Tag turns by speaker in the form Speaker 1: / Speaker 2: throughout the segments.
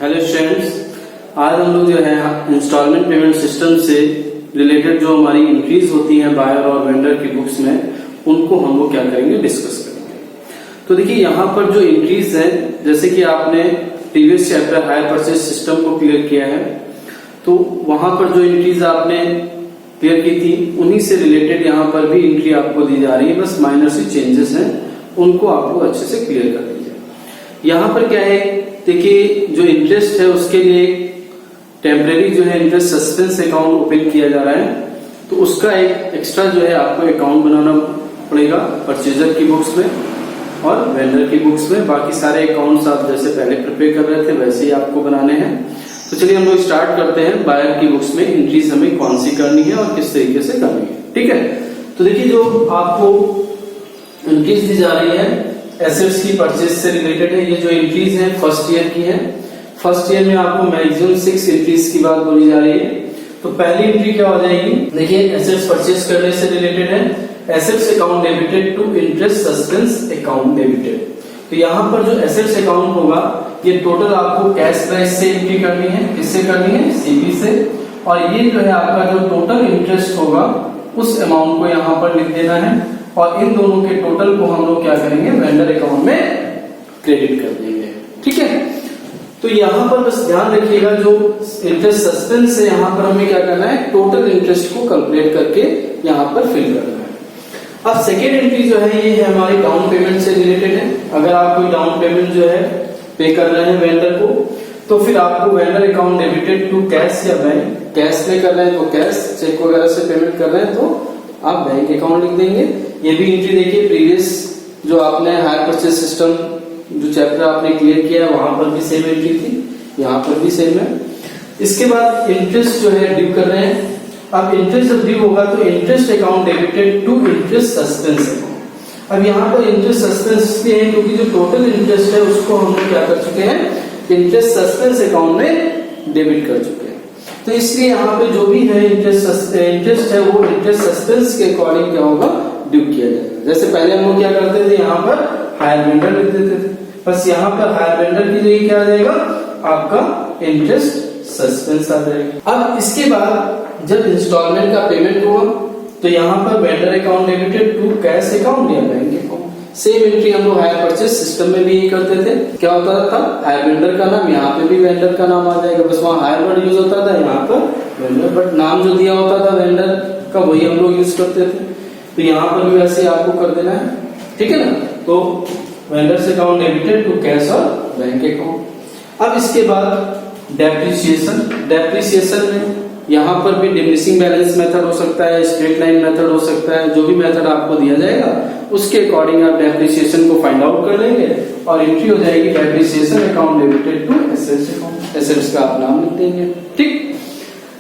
Speaker 1: Hello students, आज हम लोग जो है इंस्टॉलमेंट पेमेंट सिस्टम से रिलेटेड जो हमारी इंक्रीज होती है बायर और वेंडर की बुक्स में, उनको हम लोग क्या करेंगे, डिस्कस करेंगे। तो देखिए यहाँ पर जो इंक्रीज है, जैसे कि आपने previous chapter higher purchase system को क्लियर किया है, तो वहां पर जो इंक्रीज आपने क्लियर की थी उन्हीं से रिलेटेड यहाँ पर भी एंट्री आपको दी जा रही है। बस माइनर सी चेंजेस हैं, उनको आपको अच्छे से क्लियर कर दीजिए। यहाँ पर क्या है, देखिए जो इंटरेस्ट है उसके लिए टेम्परेरी जो है इंटरेस्ट सस्पेंस अकाउंट ओपन किया जा रहा है, तो उसका एक एक्स्ट्रा जो है आपको अकाउंट बनाना पड़ेगा परचेजर की बुक्स में और वेंडर की बुक्स में। बाकी सारे अकाउंट्स आप जैसे पहले प्रिपेयर कर रहे थे वैसे ही आपको बनाने हैं। तो चलिए हम लोग स्टार्ट करते हैं। बायर की बुक्स में एंट्रीज हमें कौन सी करनी है और किस तरीके से करनी है, ठीक है। तो देखिए जो आपको एंट्रीज दी जा रही है एसेट्स की परचेज से रिलेटेड है। ये जो एंट्रीज है फर्स्ट ईयर की है। फर्स्ट ईयर में आपको मैक्सिमम 6 एंट्रीज की बात बोली जा रही है। तो पहली एंट्री क्या हो जाएगी, देखिए एसेट्स परचेज करने से रिलेटेड है। Assets account debited to interest suspense account debited. तो यहाँ पर जो एसेट्स अकाउंट होगा ये टोटल आपको कैश प्राइस से एंट्री करनी है। किससे करनी है, सीपी से। और ये जो है आपका जो टोटल इंटरेस्ट होगा उस अमाउंट को यहाँ पर लिख देना है और इन दोनों के टोटल को हम लोग क्या करेंगे, वेंडर अकाउंट में क्रेडिट कर देंगे, ठीक है। तो यहाँ पर बस ध्यान रखिएगा जो इंटरेस्ट सस्पेंस है यहाँ पर हमें क्या करना है, टोटल इंटरेस्ट को कैलकुलेट करके यहाँ पर फिल करना है। अब सेकेंड एंट्री जो है ये है हमारी डाउन पेमेंट से रिलेटेड है। अगर आप कोई डाउन पेमेंट जो है पे कर रहे हैं वेंडर को, तो फिर आपको vendor account debited to cash या बैंक, कैश में कर रहे हैं तो कैश, चेक वगैरह से पेमेंट कर रहे हैं तो आप बैंक अकाउंट लिख देंगे। ये भी एंट्री देखिए प्रीवियस जो आपने हायर परचेज सिस्टम जो चैप्टर आपने क्लियर किया है वहां पर भी सेम एंट्री थी, यहाँ पर भी सेम है। इसके बाद इंटरेस्ट जो है ड्यू कर रहे हैं। अब इंटरेस्ट जब ड्यू होगा तो interest account debited to interest suspense account. अब यहाँ पर इंटरेस्ट सस्पेंस इसलिए है क्योंकि जो टोटल इंटरेस्ट है उसको हम लोग क्या कर चुके हैं, इंटरेस्ट सस्पेंस अकाउंट में डेबिट कर चुके हैं। तो इसलिए यहाँ पे जो भी है इंटरेस्ट है वो इंटरेस्ट सस्पेंस के अकॉर्डिंग क्या होगा, ड्यू किया जाएगा। जैसे पहले हम लोग क्या करते थे, यहाँ पर हायर वेंडर लिख देते थे, बस यहाँ पर हायर वेंडर की जगह क्या आ जाएगा, आपका इंटरेस्ट सस्पेंस आ जाएगा। अब इसके बाद जब इंस्टॉलमेंट का पेमेंट हुआ तो यहाँ पर vendor account debited to cash account या बैंक अकाउंट। सेम एंट्री हम लोग हायर परचेज सिस्टम में भी करते थे। क्या होता था, हायर वेंडर का नाम, यहाँ पे भी वेंडर का नाम आ जाएगा। बस वहाँ हायर वर्ड यूज होता था, यहाँ पर वेंडर, बट नाम जो दिया होता था वेंडर का वही हम लोग यूज करते थे। तो यहाँ पर भी वैसे आपको कर देना है, ठीक है ना। तो vendors account debited to cash और बैंक अकाउंट। अब इसके बाद डेप्रिसिएशन में यहाँ पर भी डिमिनिशिंग बैलेंस मेथड हो सकता है, स्ट्रेट लाइन मेथड हो सकता है, जो भी मेथड आपको दिया जाएगा उसके अकॉर्डिंग आप डेप्रिसिएशन को फाइंड आउट कर लेंगे और एंट्री हो जाएगी depreciation account debited to assets account. Assets का आप नाम लिख देंगे, ठीक।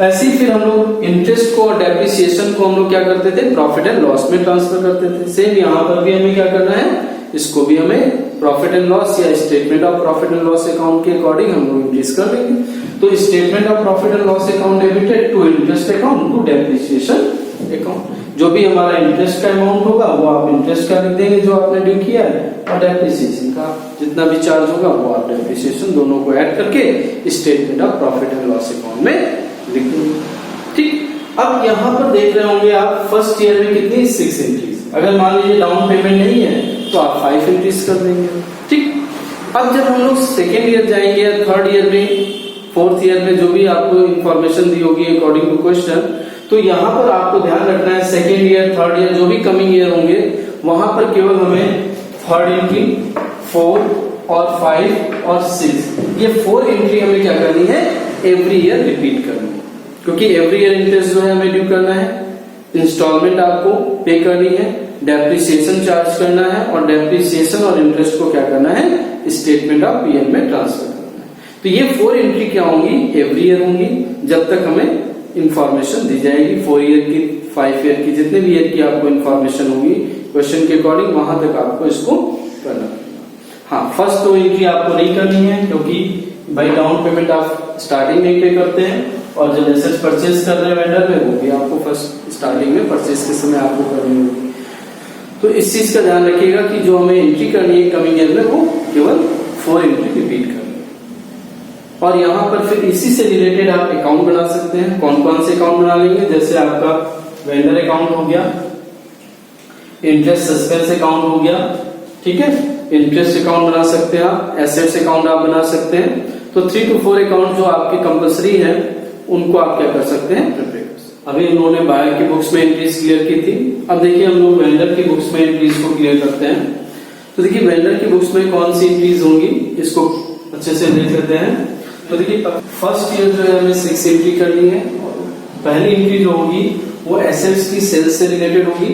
Speaker 1: ऐसे ही फिर हम लोग इंटरेस्ट को और डेप्रिसिएशन को हम लोग क्या करते थे, प्रॉफिट एंड लॉस में ट्रांसफर करते थे। सेम यहाँ पर भी हमें क्या करना है, इसको भी हमें प्रॉफिट एंड लॉस या statement of profit and loss account के अकॉर्डिंग हम लोग इंक्रीज कर देंगे। तो statement of profit and loss account debited to interest account to depreciation account. जो भी हमारा इंटरेस्ट का अमाउंट होगा वो आप इंटरेस्ट का लिख देंगे जो आपने ड्यू किया है, और डेप्रिसिएशन का जितना भी चार्ज होगा वो आप डेप्रिसिएशन दोनों को ऐड करके statement of profit and loss account में लिख देंगे, ठीक। अब यहाँ पर देख रहे होंगे आप फर्स्ट ईयर में कितनी 6 एंट्रीज। अगर मान लीजिए डाउन पेमेंट नहीं है तो आप 5 एंट्रीज कर देंगे, ठीक। अब जब हम लोग सेकेंड ईयर जाएंगे, थर्ड ईयर में, फोर्थ ईयर में जो भी आपको इंफॉर्मेशन दी होगी अकॉर्डिंग टू क्वेश्चन, तो यहाँ पर आपको ध्यान रखना है सेकेंड ईयर थर्ड ईयर जो भी कमिंग ईयर होंगे वहां पर केवल हमें थर्ड एंट्री 4 और 5 और 6 ये 4 एंट्री हमें क्या करनी है, एवरी ईयर रिपीट करनी है। क्योंकि एवरी ईयर इंटरेस्ट जो है हमें ड्यू करना है, इंस्टॉलमेंट आपको पे करनी है, डेप्रिसिएशन चार्ज करना है और डेप्रिसिएशन और इंटरेस्ट को क्या करना है, स्टेटमेंट ऑफ पीएल में ट्रांसफर करना है। तो ये 4 एंट्री क्या होंगी, एवरी ईयर होंगी जब तक हमें इंफॉर्मेशन दी जाएगी। 4 ईयर की, 5 ईयर की, जितने भी ईयर की आपको इंफॉर्मेशन होगी क्वेश्चन के अकॉर्डिंग वहां तक आपको इसको करना है। हाँ, फर्स्ट 2 एंट्री आपको नहीं करनी है क्योंकि भाई डाउन पेमेंट आप स्टार्टिंग में पे करते हैं और जब एसेट्स परचेज कर रहे हैं वेंडर में वो भी आपको फर्स्ट स्टार्टिंग में परचेज के समय आपको करनी होगी। तो इस चीज का ध्यान रखिएगा कि जो हमें एंट्री करनी है कमिंग ईयर में वो केवल 4 एंट्री रिपीट करनी है। और यहाँ पर फिर इसी से रिलेटेड आप अकाउंट बना सकते हैं। कौन कौन से अकाउंट बना लेंगे, जैसे आपका वेंडर अकाउंट हो गया, इंटरेस्ट सस्पेंस अकाउंट हो गया, ठीक है, इंटरेस्ट अकाउंट बना सकते हैं आप, एसेट्स अकाउंट आप बना सकते हैं। तो 3 to 4 अकाउंट जो आपके कंपलसरी है उनको आप क्या कर सकते हैं, प्रिपेयर। अभी हम लोगों ने बायर की बुक्स में एंट्रीज क्लियर की थी। अब देखिए हम लोग वेंडर की बुक्स में एंट्रीज को क्लियर करते हैं। तो देखिए वेंडर की बुक्स में कौन सी एंट्रीज होंगी इसको अच्छे से देख लेते हैं। तो देखिए फर्स्ट ईयर जो है हमें 6 एंट्री करनी है। पहली एंट्री जो होगी वो एसेट्स की सेल्स से रिलेटेड होगी।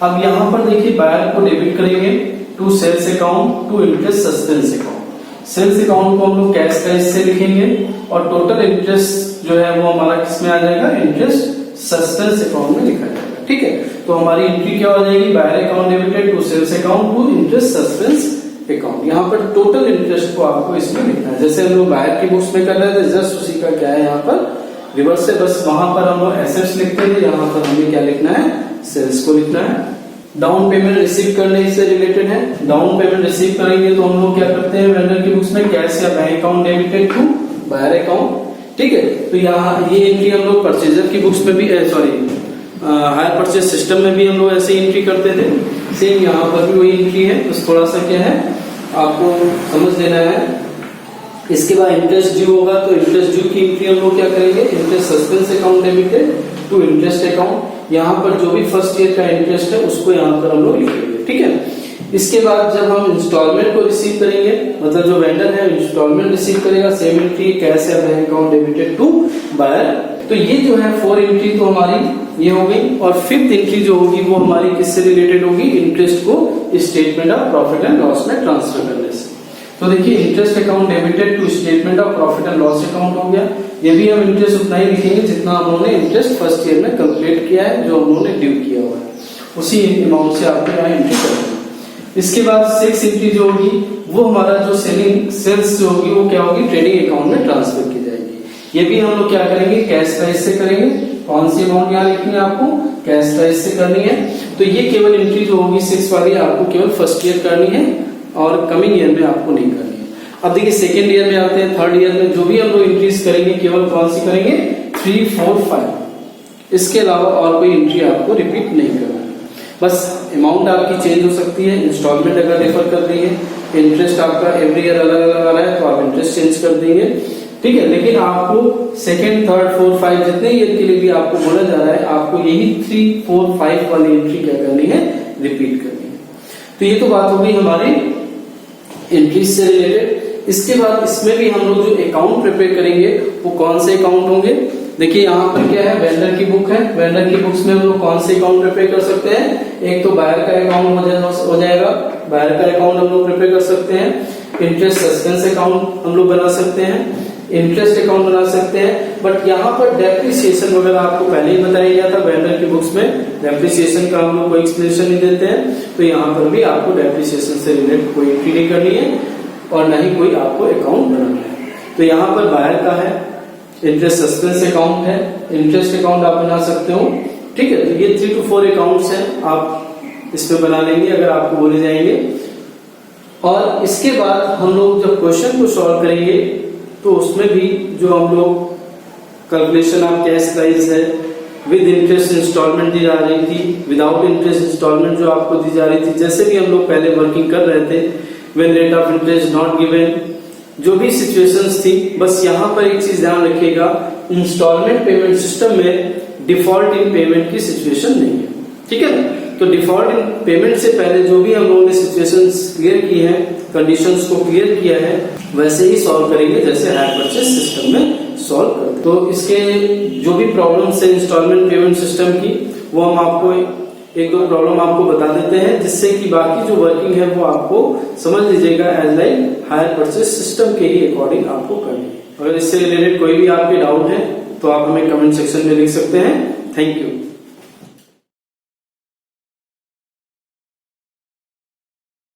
Speaker 1: अब यहाँ पर देखिए बायर को डेबिट करेंगे to sales account to interest suspense account. Sales account को हम लोग कैश प्राइस से लिखेंगे और टोटल इंटरेस्ट जो है वो हमारा किसमें आ जाएगा, इंटरेस्ट सस्पेंस अकाउंट में लिखा जाएगा, ठीक है। तो हमारी एंट्री क्या हो जाएगी, buyer account debited to sales account to interest suspense account. यहाँ पर टोटल इंटरेस्ट को आपको इसमें लिखना है। जैसे हम लोग बायर की बुक्स में कर रहे थे, जस्ट उसी का क्या है यहाँ पर रिवर्स से, बस वहां पर हम लोग एसेट्स लिखते थे, यहाँ पर हमें क्या लिखना है, सेल्स को लिखना है। डाउन पेमेंट रिसीव करने से रिलेटेड है। डाउन पेमेंट रिसीव करेंगे तो हम लोग क्या करते हैं वेंडर की बुक्स में, कैश या bank account debited to buyer account, ठीक है। तो यहाँ ये एंट्री हम लोग परचेजर की बुक्स में भी हायर परचेज सिस्टम में भी हम लोग ऐसे एंट्री करते थे। सेम यहाँ पर भी वही एंट्री है, बस थोड़ा सा क्या है आपको समझ लेना है। इसके बाद इंटरेस्ट ड्यू होगा तो इंटरेस्ट ड्यू की एंट्री हम लोग क्या करेंगे, interest suspense account debited to interest account. यहाँ पर जो भी फर्स्ट ईयर का इंटरेस्ट है उसको यहाँ पर हम लोग लिखेंगे, ठीक है। इसके बाद जब हम इंस्टॉलमेंट को रिसीव करेंगे, मतलब जो वेंडर है इंस्टॉलमेंट रिसीव करेगा, सेम एंट्री कैश या bank account debited to buyer. तो ये जो है 4 एंट्री तो हमारी ये हो गई। और 5th एंट्री जो होगी वो हमारी किससे रिलेटेड होगी, इंटरेस्ट को statement of profit and loss में ट्रांसफर करने से। तो देखिए interest account debited to statement of profit and loss account हो गया। ये भी हम इंटरेस्ट उतना ही लिखेंगे जितना हम लोगों ने इंटरेस्ट फर्स्ट ईयर में कैलकुलेट किया है, जो हम लोगों ने ड्यू किया हुआ है, उसी अमाउंट से आपको यहाँ एंट्री करना है। इसके बाद 6 एंट्री जो होगी वो हमारा जो सेलिंग सेल्स जो होगी वो क्या होगी, ट्रेडिंग अकाउंट में ट्रांसफर की जाएगी। ये भी हम लोग क्या करेंगे, कैश प्राइस से करेंगे। कौन सी अमाउंट यहाँ लिखनी है आपको, कैश प्राइस से करनी है। तो ये केवल एंट्री जो होगी 6 वाली आपको केवल फर्स्ट ईयर करनी है और कमिंग ईयर में आपको नहीं करनी है। अब देखिए सेकेंड ईयर में आते हैं, थर्ड ईयर में जो भी हम लोग एंट्रीज करेंगे केवल कौन सी करेंगे, 3, 4, 5। इसके अलावा और कोई एंट्री आपको रिपीट नहीं करना है। बस अमाउंट आपकी चेंज हो सकती है, इंस्टॉलमेंट अगर रेफर कर दी है, इंटरेस्ट आपका एवरी ईयर अलग अलग आ रहा है तो आप इंटरेस्ट चेंज कर देंगे, ठीक है। लेकिन आपको सेकंड, थर्ड, 4, 5 जितने ईयर के लिए भी आपको बोला जा रहा है, आपको यही 3, 4, 5 वाली एंट्री क्या करनी है, रिपीट करनी है। तो ये तो बात होगी हमारी एंट्रीज से रिलेटेड। इसके बाद इसमें भी हम लोग जो अकाउंट प्रिपेयर करेंगे वो कौन से अकाउंट होंगे, देखिए यहाँ पर क्या है, वेंडर की बुक है। वेंडर की बुक्स में हम लोग कौन से अकाउंट प्रिपेयर कर सकते हैं, एक तो बायर का अकाउंट हो जाएगा, बायर का अकाउंट हम लोग प्रिपेयर कर सकते हैं। इंटरेस्ट सस्पेंस अकाउंट हम लोग बना सकते हैं, इंटरेस्ट अकाउंट बना सकते हैं। बट यहाँ पर डेप्रिसिएशन वगैरह आपको पहले ही बताया गया था, वेंडर की बुक्स में डेप्रिसिएशन का हम लोग कोई एक्सप्लेनेशन नहीं देते हैं, तो यहाँ पर भी आपको डेप्रिसिएशन से रिलेटेड कोई एंट्री नहीं करनी है और न ही कोई आपको अकाउंट बनाना है। तो यहाँ पर बायर का है, इंटरेस्ट सस्पेंस अकाउंट है, इंटरेस्ट अकाउंट आप बना सकते हो, ठीक है। तो ये 3 to 4 अकाउंट्स हैं, आप इसमें बना लेंगे अगर आपको बोले जाएंगे। और इसके बाद हम लोग जब क्वेश्चन को सॉल्व करेंगे तो उसमें भी जो हम लोग कैलकुलेशन ऑफ कैश प्राइस है, विद इंटरेस्ट इंस्टॉलमेंट दी जा रही थी, विदाउट इंटरेस्ट इंस्टॉलमेंट जो आपको दी जा रही थी, जैसे भी हम लोग पहले वर्किंग कर रहे थे, when rate of interest not given, जो भी सिचुएशंस थी। बस यहाँ पर एक चीज ध्यान रखिएगा, इंस्टॉलमेंट पेमेंट सिस्टम में डिफॉल्ट इन पेमेंट की सिचुएशन नहीं है, ठीक है। तो डिफॉल्ट इन पेमेंट से पहले जो भी हम लोगों ने सिचुएशंस क्लियर की है, कंडीशंस को क्लियर किया है, वैसे ही सॉल्व करेंगे जैसे हायर परचेज सिस्टम में सॉल्व कर। तो इसके जो भी प्रॉब्लम्स है इंस्टॉलमेंट पेमेंट सिस्टम की, वो हम आपको 1-2 प्रॉब्लम आपको बता देते हैं, जिससे कि बाकी जो वर्किंग है वो आपको समझ लीजिएगा as like hire purchase system के ही अकॉर्डिंग आपको करनी है। अगर इससे रिलेटेड कोई भी आपके डाउट है तो आप हमें कमेंट सेक्शन में लिख सकते हैं। Thank you.